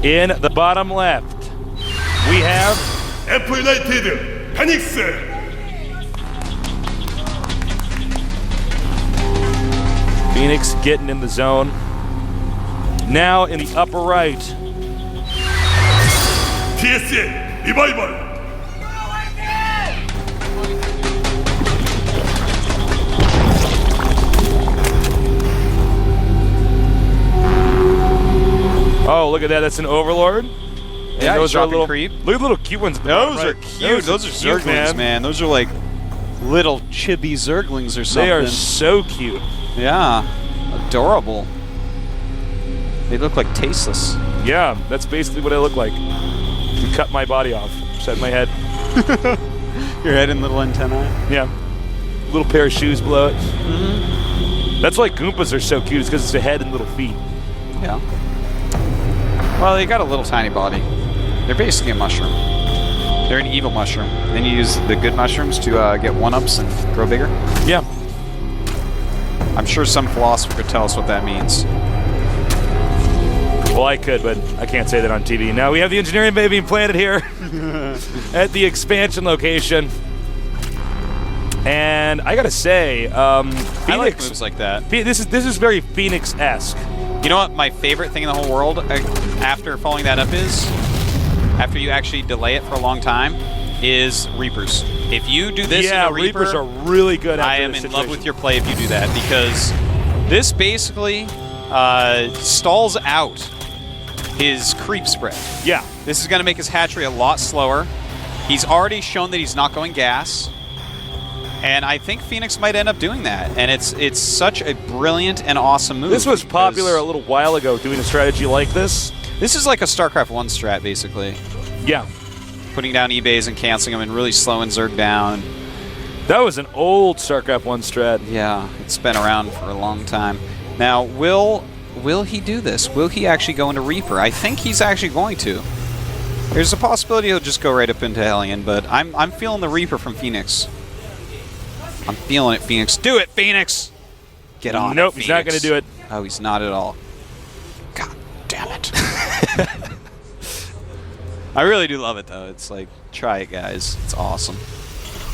In the bottom left, we have F.United Phoenix. Phoenix getting in the zone. Now in the upper right, TSL Revival. oh, look at that. That's an Overlord. Yeah, those are little creep. Look at the little cute ones. Those are cute. Those are Zerglings, man. Those are like little chibi Zerglings or something. They are so cute. Yeah, adorable. They look like tasteless. Yeah, that's basically what I look like. You cut my body off, set my head. Your head and little antennae. Yeah, little pair of shoes below it. Mm-hmm. That's why Goombas are so cute. It's because it's a head and little feet. Yeah. Well, they got a little tiny body. They're basically a mushroom. They're an evil mushroom. Then you use the good mushrooms to get one-ups and grow bigger. Yeah. I'm sure some philosopher could tell us what that means. Well, I could, but I can't say that on TV. Now we have the engineering bay being planted here at the expansion location. And I gotta say, Phoenix, I like moves like that. This is very Phoenix-esque. You know what my favorite thing in the whole world after following that up is? After you actually delay it for a long time, is Reapers. If you do this in a Reaper, Reapers are really good at I am in love with your play if you do that, because this basically stalls out his creep spread. Yeah. This is going to make his hatchery a lot slower. He's already shown that he's not going gas. And I think Phoenix might end up doing that. And it's such a brilliant and awesome move. This was popular a little while ago, doing a strategy like this. This is like a StarCraft 1 strat, basically. Yeah. Putting down E-bays and canceling them and really slowing Zerg down. That was an old StarCraft 1 strat. Yeah, it's been around for a long time. Now, will he do this? Will he actually go into Reaper? I think he's actually going to. There's a possibility he'll just go right up into Hellion, but I'm feeling the Reaper from Phoenix. I'm feeling it, Phoenix. Do it, Phoenix! Get on Nope, it, he's not going to do it. Oh, he's not at all. God damn it. I really do love it, though. It's like, try it, guys. It's awesome.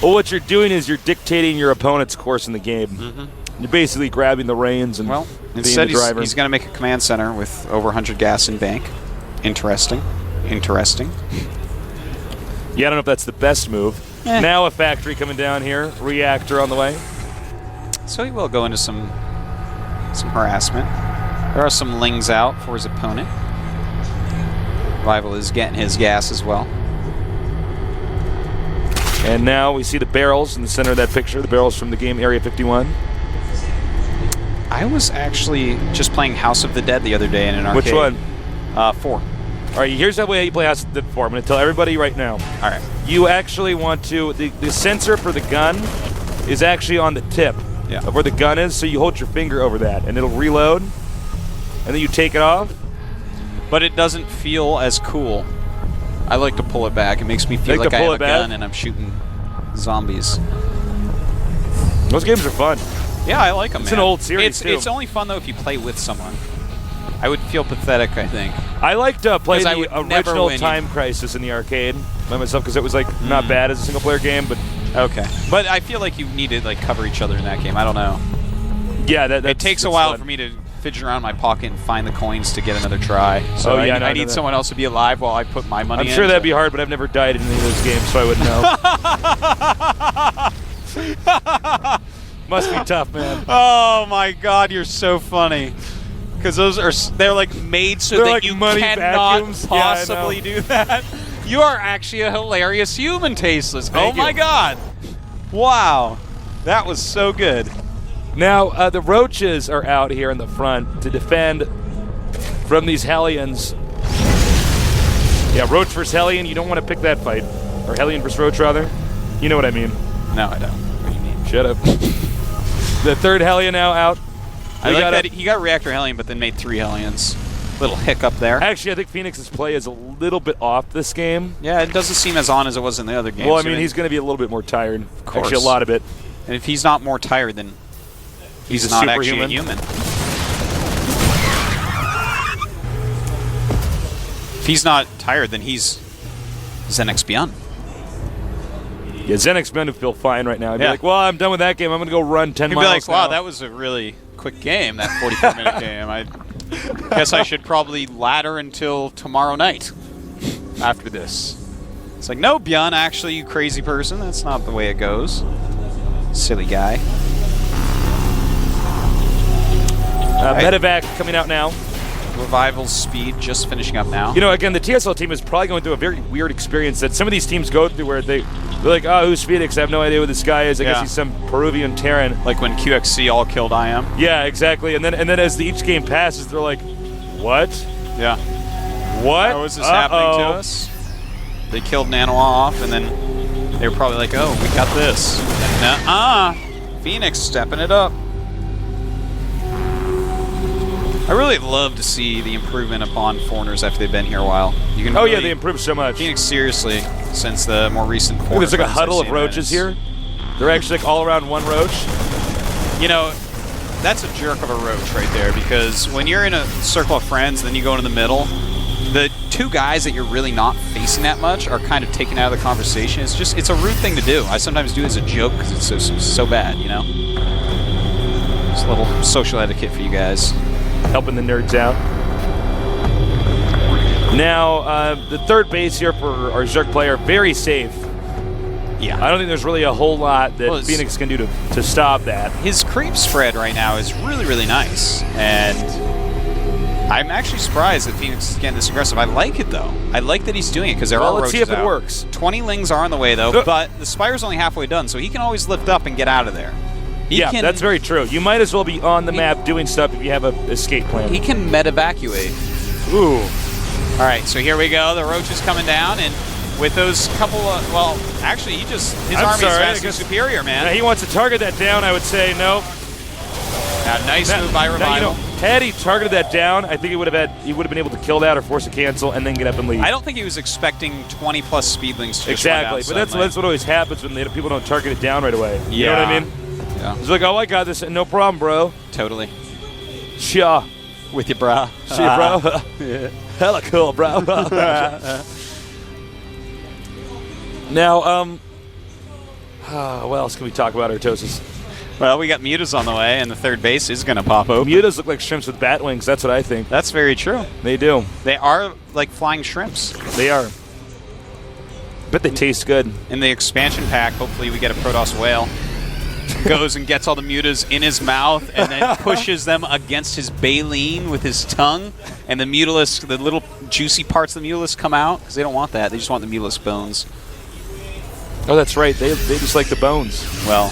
Well, what you're doing is you're dictating your opponent's course in the game. Mm-hmm. You're basically grabbing the reins and well, being instead the driver. he's going to make a command center with over 100 gas in bank. Interesting. Interesting. Yeah, I don't know if that's the best move. Now a factory coming down here, reactor on the way. So he will go into some harassment. There are some lings out for his opponent. Rival is getting his gas as well. And now we see the barrels in the center of that picture, the barrels from the game Area 51. I was actually just playing House of the Dead the other day in an arcade. Which one? 4. All right, here's the way you play House of the Dead 4. I'm going to tell everybody right now. All right. You actually want to, the sensor for the gun is actually on the tip of where the gun is, so you hold your finger over that, and it'll reload, and then you take it off. But it doesn't feel as cool. I like to pull it back. It makes me feel like I have a gun and I'm shooting zombies. Those games are fun. Yeah, I like them, It's an old series, too. It's only fun, though, if you play with someone. I would feel pathetic, I think. I liked to play the original win. Time Crisis in the arcade by myself because it was like not bad as a single-player game, but okay. But I feel like you need to like cover each other in that game. I don't know. Yeah, it takes a while for me to fidget around my pocket and find the coins to get another try. So I need someone else to be alive while I put my money in. I'm sure that'd be hard, but I've never died in any of those games, so I wouldn't know. Must be tough, man. Oh my God, you're so funny. Because they're like made so that you cannot possibly do that. You are actually a hilarious human, Tasteless. Oh my God. Wow. That was so good. Now, the roaches are out here in the front to defend from these Hellions. Yeah, Roach versus Hellion. You don't want to pick that fight. Or Hellion versus Roach, rather. You know what I mean. No, I don't. What do you mean? Shut up. The third Hellion now out. I like that he got Reactor Hellion, but then made 3 Hellions. Little hiccup there. Actually, I think Phoenix's play is a little bit off this game. Yeah, it doesn't seem as on as it was in the other games. Well, I mean, he's going to be a little bit more tired. Of course. Actually, a lot of it. And if he's not more tired, then he's not actually a human. he's not tired, then he's ZeNEX Beyond. Yeah, ZeNEX men would feel fine right now. He'd be Yeah. like, well, I'm done with that game. I'm going to go run 10 He'd miles be like, wow, now. that was a really quick game, that 44-minute game. I guess I should probably ladder until tomorrow night after this. It's like, no, Bjorn, actually, you crazy person. That's not the way it goes. Silly guy. Medevac coming out now. Revival's speed just finishing up now. You know, again, the TSL team is probably going through a very weird experience that some of these teams go through where they're like, oh, who's Phoenix? I have no idea who this guy is. I guess he's some Peruvian Terran. Like when QXC all killed IM. Yeah, exactly. And then as each game passes, they're like, what? Yeah. What? How is this happening to us? They killed Nanoa off, and then they were probably like, oh, we got this. Nuh-uh. Phoenix stepping it up. I really love to see the improvement upon foreigners after they've been here a while. You can yeah, really, they improved so much. Phoenix, seriously, since the more recent foreigners. There's like a huddle of roaches here. They're actually like all around one roach. You know, that's a jerk of a roach right there, because when you're in a circle of friends, then you go into the middle, the two guys that you're really not facing that much are kind of taken out of the conversation. It's a rude thing to do. I sometimes do it as a joke because it's so bad, you know? Just a little social etiquette for you guys. Helping the nerds out. Now, the third base here for our Zerg player, very safe. Yeah. I don't think there's really a whole lot that Phoenix can do to stop that. His creep spread right now is really, really nice. And I'm actually surprised that Phoenix is getting this aggressive. I like it, though. I like that he's doing it, because there are roaches let's see if it out. works. 20 Lings are on the way, though, but the Spire's only halfway done, so he can always lift up and get out of there. That's very true. You might as well be on the map doing stuff if you have an escape plan. He can med-evacuate. Ooh. All right, so here we go. The roach is coming down, and with those couple of, well, actually, his army's vastly superior, man. He wants to target that down, I would say no. Nice move by Revival. Had he targeted that down, I think he would have been able to kill that or force a cancel and then get up and leave. I don't think he was expecting 20-plus speedlings to just exactly, but that's what always happens when people don't target it down right away. You know what I mean? Yeah. He's like, oh, I got this, no problem, bro. Totally. Sure. With you, bro. See you, bro. Yeah. Hella cool, bro. Now, what else can we talk about, Artosis? Well, we got Mutas on the way, and the third base is going to pop open. Mutas look like shrimps with bat wings. That's what I think. That's very true. They do. They are like flying shrimps. They are. But they taste good. In the expansion pack, hopefully we get a Protoss whale. Goes and gets all the Mutas in his mouth and then pushes them against his baleen with his tongue. And the Mutalisk, the little juicy parts of the Mutalisk come out because they don't want that. They just want the Mutalisk bones. Oh, that's right. They just like the bones. Well.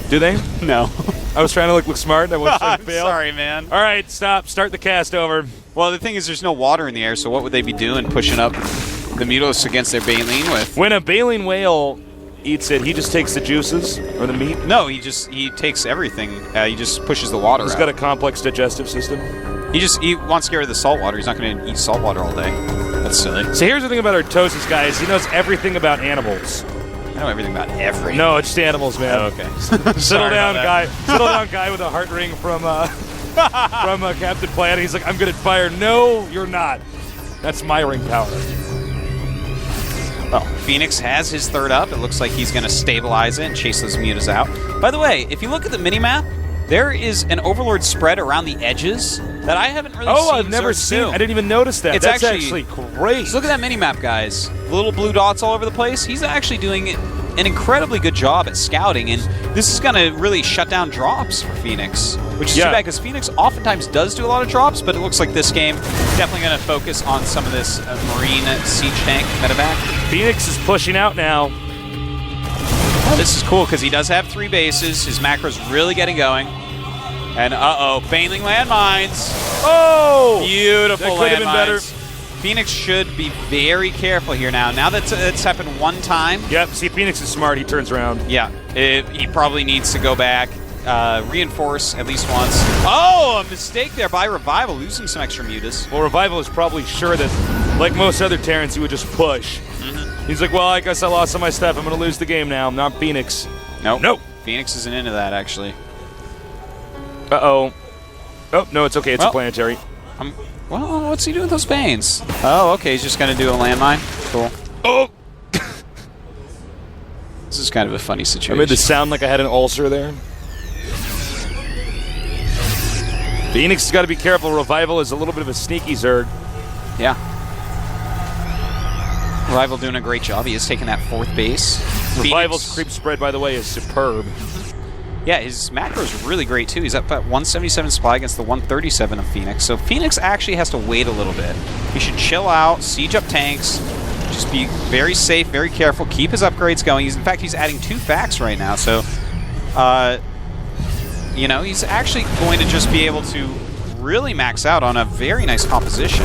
Do they? No. I was trying to look smart. I was trying to fail. Sorry, man. All right, stop. Start the cast over. Well, the thing is there's no water in the air, so what would they be doing pushing up the Mutalisk against their baleen with? When a baleen whale eats it, he just takes the juices or the meat? No, he takes everything. He just pushes the water out. He's got a complex digestive system. He wants to get rid of the salt water. He's not going to eat salt water all day. That's silly. So here's the thing about Artosis, guys. He knows everything about animals. I know everything about everything. No, it's just animals, man. Oh, okay. Settle down, guy. Settle down, guy with a heart ring from Captain Planet. He's like, I'm good at fire. No, you're not. That's my ring power. Well, Phoenix has his third up. It looks like he's going to stabilize it and chase those Mutas out. By the way, if you look at the minimap, there is an Overlord spread around the edges that I haven't really seen. I've never seen. Do. I didn't even notice that. It's That's actually great. So look at that minimap, guys. Little blue dots all over the place. He's actually doing an incredibly good job at scouting, and this is going to really shut down drops for Phoenix, which is too bad because Phoenix oftentimes does do a lot of drops, but it looks like this game definitely going to focus on some of this Marine siege tank medevac. Phoenix is pushing out now. Oh, this is cool because he does have 3 bases. His macro's really getting going. And Baneling landmines. Oh! Beautiful landmines. That could have been better. Phoenix should be very careful here now. Now that it's happened one time. Yep, see, Phoenix is smart. He turns around. Yeah, he probably needs to go back, reinforce at least once. Oh, a mistake there by Revival, losing some extra Mutas. Well, Revival is probably sure that, like most other Terrans, he would just push. He's like, well, I guess I lost some of my stuff. I'm going to lose the game now. I'm not Phoenix. Nope. Nope. Phoenix isn't into that, actually. Uh-oh. Oh, no, it's okay. It's a planetary. Well, what's he doing with those Banes? Oh, okay, he's just going to do a landmine. Cool. Oh! This is kind of a funny situation. I made this sound like I had an ulcer there. Phoenix has got to be careful. Revival is a little bit of a sneaky Zerg. Yeah. Revival doing a great job. He is taking that 4th base. Revival's creep spread, by the way, is superb. Yeah, his macro is really great, too. He's up at 177 supply against the 137 of Phoenix. So Phoenix actually has to wait a little bit. He should chill out, siege up tanks, just be very safe, very careful, keep his upgrades going. In fact, he's adding 2 facts right now. So, you know, he's actually going to just be able to really max out on a very nice composition.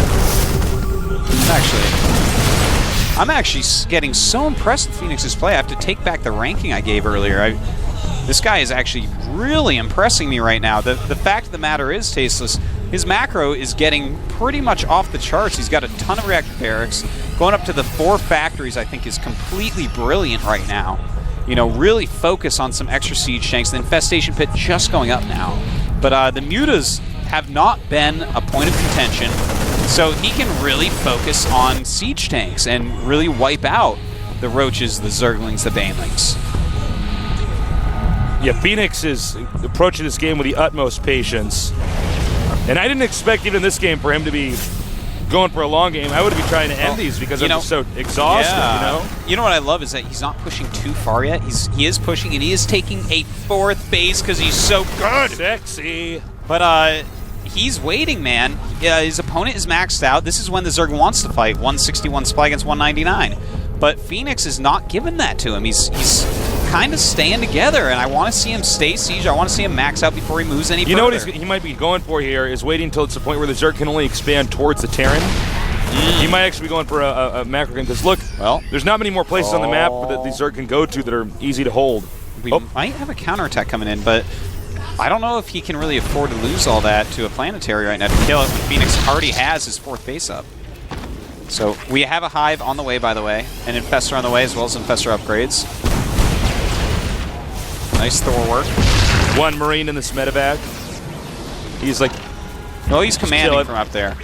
I'm actually getting so impressed with Phoenix's play. I have to take back the ranking I gave earlier. This guy is actually really impressing me right now. The fact of the matter is, Tasteless, his macro is getting pretty much off the charts. He's got a ton of reactor barracks. Going up to the 4 factories, I think, is completely brilliant right now. You know, really focus on some extra siege tanks. The infestation pit just going up now. But the mutas have not been a point of contention, so he can really focus on siege tanks and really wipe out the roaches, the zerglings, the banelings. Yeah, Phoenix is approaching this game with the utmost patience. And I didn't expect even this game for him to be going for a long game. I would be trying to end these because I'm just so exhausted, you know? You know what I love is that he's not pushing too far yet. He is pushing, and he is taking a 4th base because he's so good. Sexy. But he's waiting, man. His opponent is maxed out. This is when the Zerg wants to fight. 161 supply against 199. But Phoenix is not giving that to him. He's kind of staying together, and I want to see him stay siege. I want to see him max out before he moves any further. You know what he might be going for here is waiting until it's the point where the Zerg can only expand towards the Terran. He might actually be going for a macro game, because look, there's not many more places on the map that the Zerg can go to that are easy to hold. We might have a counterattack coming in, but I don't know if he can really afford to lose all that to a planetary right now to kill it when Phoenix already has his 4th base up. So we have a Hive on the way, by the way, and Infestor on the way, as well as Infestor upgrades. Nice Thor work. 1 Marine in this medevac. He's like... Oh, he's commanding from up there.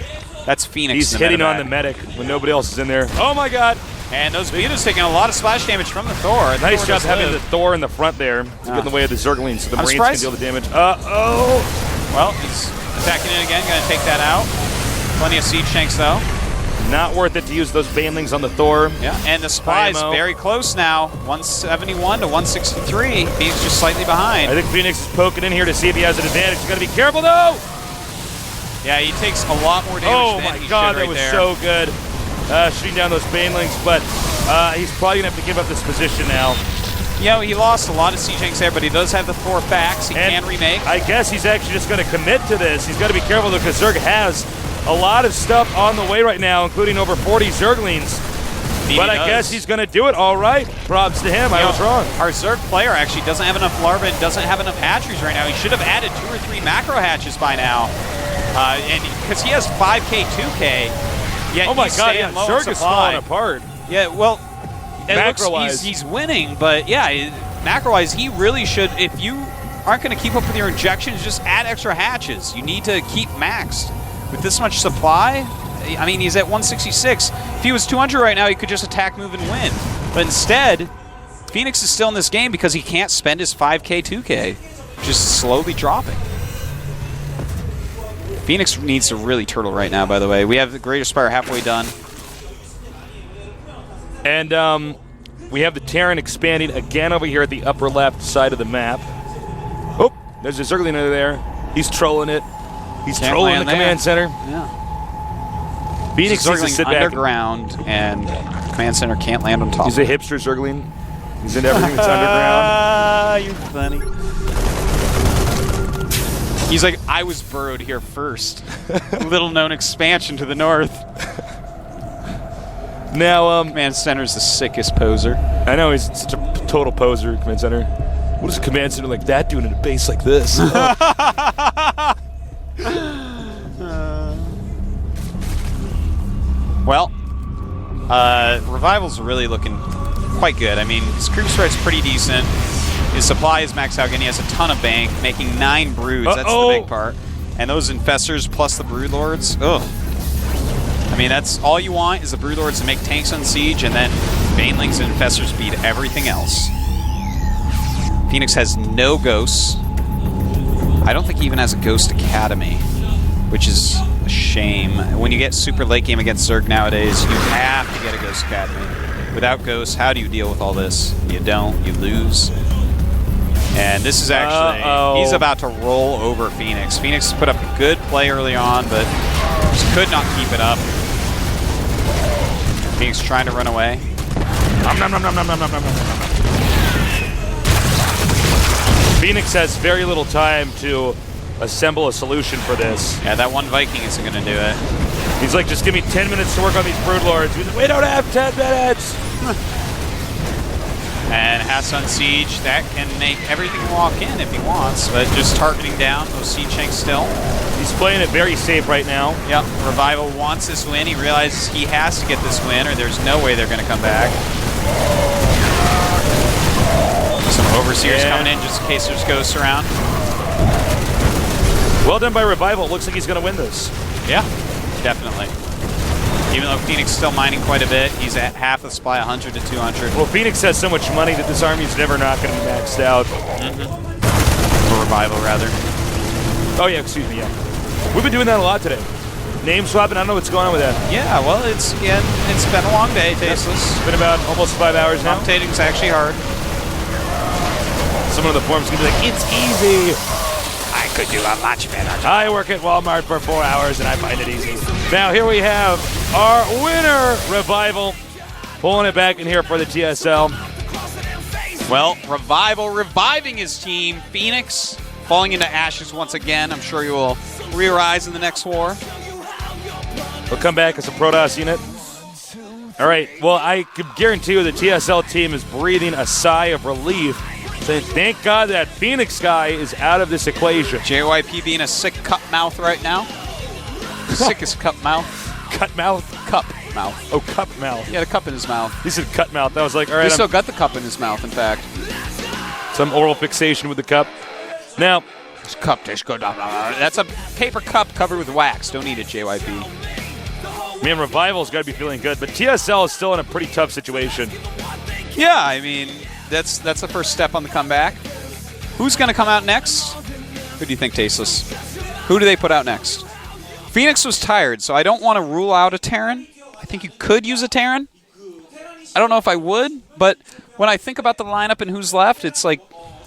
That's Phoenix. He's hitting on the medic when nobody else is in there. Oh my god! And those Vita's taking a lot of splash damage from the Thor. Nice job having the Thor in the front there to get in the way of the Zerglings so the Marines can deal the damage. Well, he's attacking it again. Going to take that out. Plenty of siege tanks, though. Not worth it to use those banelings on the Thor. Yeah, and the supply is very close now. 171 to 163. Phoenix just slightly behind. I think Phoenix is poking in here to see if he has an advantage. He's got to be careful, though! Yeah, he takes a lot more damage than he should that was so good. Shooting down those banelings, but he's probably going to have to give up this position now. You know, he lost a lot of siege tanks there, but he does have the 4 facts. He can remake. I guess he's actually just going to commit to this. He's got to be careful, though, because Zerg has a lot of stuff on the way right now, including over 40 Zerglings. But I guess he's going to do it all right. Props to him. I was wrong. Our Zerg player actually doesn't have enough larvae and doesn't have enough hatcheries right now. He should have added 2 or 3 macro hatches by now. And because he has 5K, 2K. Yet oh my god, yeah, Zerg is falling apart. Yeah, well, macro-wise, he's winning, but yeah, macro-wise, he really should. If you aren't going to keep up with your injections, just add extra hatches. You need to keep maxed. With this much supply, I mean, he's at 166. If he was 200 right now, he could just attack, move, and win. But instead, Phoenix is still in this game because he can't spend his 5K, 2K. Just slowly dropping. Phoenix needs to really turtle right now, by the way. We have the Greater Spire halfway done. And we have the Terran expanding again over here at the upper left side of the map. Oh, there's a Zergling over there. He's trolling it. He's trolling the command center. Yeah. Phoenix needs to sit back underground, and command center can't land on top. He's a hipster Zergling. He's in everything that's underground. Ah, you're funny. He's like, I was burrowed here first. Little known expansion to the north. Now, command center's the sickest poser. I know, he's such a total poser, command center. What is a command center like that doing in a base like this? Well, Revival's really looking quite good. I mean, his creep spread's pretty decent. His supply is maxed out again. He has a ton of bank, making 9 broods. That's the big part. And those Infestors plus the Broodlords, ugh. I mean, that's all you want is the Broodlords to make tanks on siege, and then Banelings and Infestors beat everything else. Phoenix has no ghosts. I don't think he even has a Ghost Academy, which is a shame. When you get super late game against Zerg nowadays, you have to get a Ghost Academy. Without Ghosts, how do you deal with all this? You don't, you lose. And this is actually, he's about to roll over Phoenix. Phoenix put up a good play early on, but just could not keep it up. Phoenix trying to run away. Phoenix has very little time to assemble a solution for this. Yeah, that one Viking isn't going to do it. He's like, just give me 10 minutes to work on these Broodlords. He's like, we don't have 10 minutes! And Hassan Siege, that can make everything walk in if he wants, but just targeting down those Siege tanks still. He's playing it very safe right now. Yep, Revival wants this win. He realizes he has to get this win or there's no way they're going to come back. Some Overseers coming in just in case there's ghosts around. Well done by Revival. It looks like he's going to win this. Yeah, definitely. Even though Phoenix is still mining quite a bit, he's at half the supply, 100 to 200. Well, Phoenix has so much money that this army's never not going to be maxed out. Or Revival, rather. Oh, yeah, excuse me, yeah. We've been doing that a lot today. Name swapping, I don't know what's going on with that. Yeah, well, it's been a long day, Tasteless. It's been about almost 5 hours now. Commentating's actually hard. Someone on the forums is going to be like, it's easy. I could do a much better job. I work at Walmart for 4 hours and I find it easy. Now here we have our winner, Revival, pulling it back in here for the TSL. Well, Revival reviving his team. Phoenix falling into ashes once again. I'm sure you will re-rise in the next war. We'll come back as a Protoss unit. All right, well, I can guarantee you the TSL team is breathing a sigh of relief, saying, thank God that Phoenix guy is out of this equation. JYP being a sick cup mouth right now. Sickest cup mouth. Cut mouth? Cup mouth. Oh, cup mouth. He had a cup in his mouth. He said cut mouth. I was like, all right. He still got the cup in his mouth, in fact. Some oral fixation with the cup. Now, this cup tastes good. That's a paper cup covered with wax. Don't eat it, JYP. Man, Revival's got to be feeling good, but TSL is still in a pretty tough situation. Yeah, I mean, that's the first step on the comeback. Who's going to come out next? Who do you think, Tasteless? Who do they put out next? Phoenix was tired, so I don't want to rule out a Terran. I think you could use a Terran. I don't know if I would, but when I think about the lineup and who's left, it's like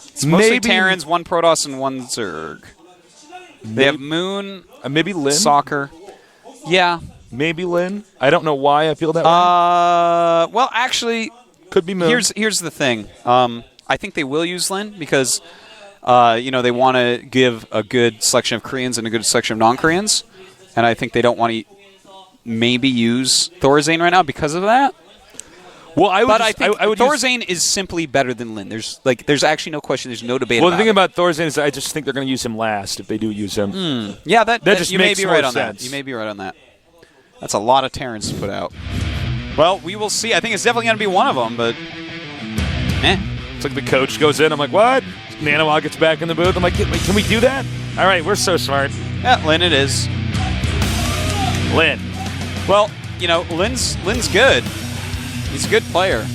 it's mostly Terrans, one Protoss, and one Zerg. They have Moon, maybe Lin? Soccer. Yeah. Maybe Lin. I don't know why I feel that way. Well, actually, could be Moon. Here's the thing. I think they will use Lin because they want to give a good selection of Koreans and a good selection of non-Koreans, and I think they don't want to maybe use Thorazane right now because of that. Well, I would Thorazane is simply better than Lin. There's actually no question. There's no debate. Well, about the thing it. about Thorazane is I just think they're going to use him last if they do use him. Yeah, that just you makes may be more right on sense. that. You may be right on that. That's a lot of Terrans to put out. Well, we will see. I think it's definitely going to be one of them, but It's like the coach goes in. I'm like, what? Nanowog gets back in the booth. I'm like, wait, can we do that? All right, we're so smart. Yeah, Lin it is. Lin. Well, Lin's good. He's a good player.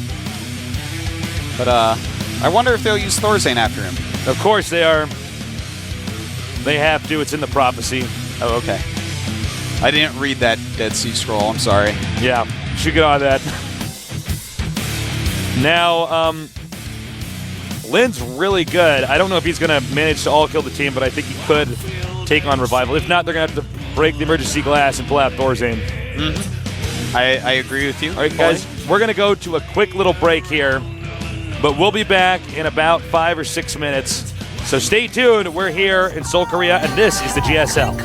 But I wonder if they'll use Thorazane after him. Of course they are. They have to. It's in the prophecy. Oh, okay. I didn't read that Dead Sea Scroll. I'm sorry. Yeah, should get on that. Now, Lin's really good. I don't know if he's going to manage to all kill the team, but I think he could take on Revival. If not, they're going to have to break the emergency glass and pull out Thorazane. I agree with you. All right, guys, we're going to go to a quick little break here, but we'll be back in about 5 or 6 minutes. So stay tuned. We're here in Seoul, Korea, and this is the GSL.